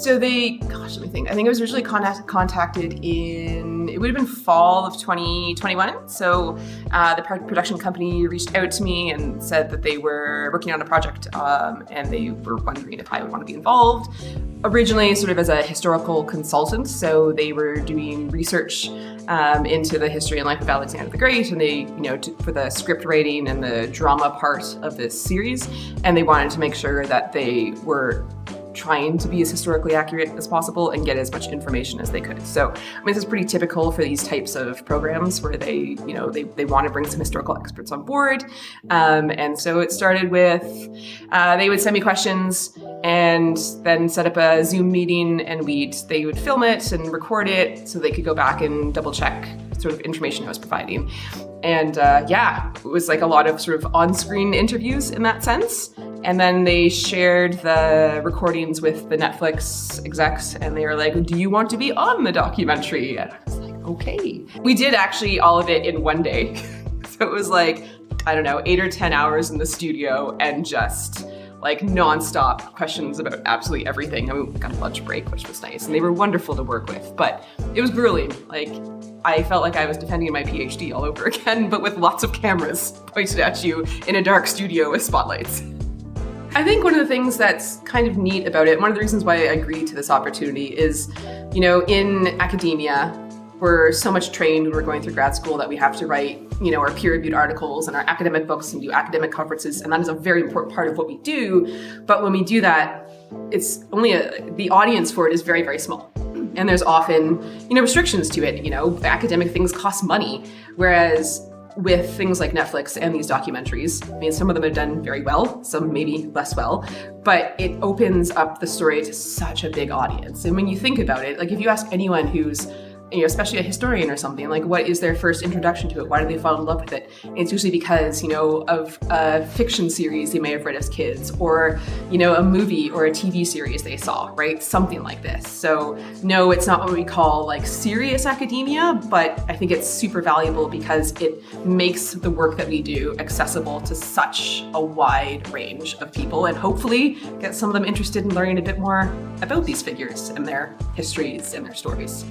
So gosh, let me think. I think I was originally contacted it would have been fall of 2021. So the production company reached out to me and said that they were working on a project and they were wondering if I would want to be involved. Originally sort of as a historical consultant, so they were doing research into the history and life of Alexander the Great, and they, for the script writing and the drama part of this series, and they wanted to make sure that they were trying to be as historically accurate as possible and get as much information as they could. So, this is pretty typical for these types of programs where they want to bring some historical experts on board. And so it started with, they would send me questions and then set up a Zoom meeting, and they would film it and record it so they could go back and double check sort of information I was providing. And it was like a lot of sort of on-screen interviews in that sense. And then they shared the recordings with the Netflix execs, and they were like, do you want to be on the documentary? And I was like, okay. We did actually all of it in one day. So it was like, I don't know, 8 or 10 hours in the studio and just like nonstop questions about absolutely everything. I mean, we got a lunch break, which was nice, and they were wonderful to work with, but it was grueling. Like, I felt like I was defending my PhD all over again, but with lots of cameras pointed at you in a dark studio with spotlights. I think one of the things that's kind of neat about it, one of the reasons why I agreed to this opportunity is, in academia, we're so much trained when we're going through grad school that we have to write, our peer-reviewed articles and our academic books and do academic conferences, and that is a very important part of what we do. But when we do that, it's only the audience for it is very, very small. And there's often, restrictions to it. Academic things cost money, whereas with things like Netflix and these documentaries, some of them are done very well, some maybe less well, but it opens up the story to such a big audience. And when you think about it, like if you ask anyone who's, especially a historian or something, like what is their first introduction to it? Why do they fall in love with it? It's usually because, of a fiction series they may have read as kids, or, a movie or a TV series they saw, right? Something like this. So no, it's not what we call like serious academia, but I think it's super valuable because it makes the work that we do accessible to such a wide range of people, and hopefully get some of them interested in learning a bit more about these figures and their histories and their stories.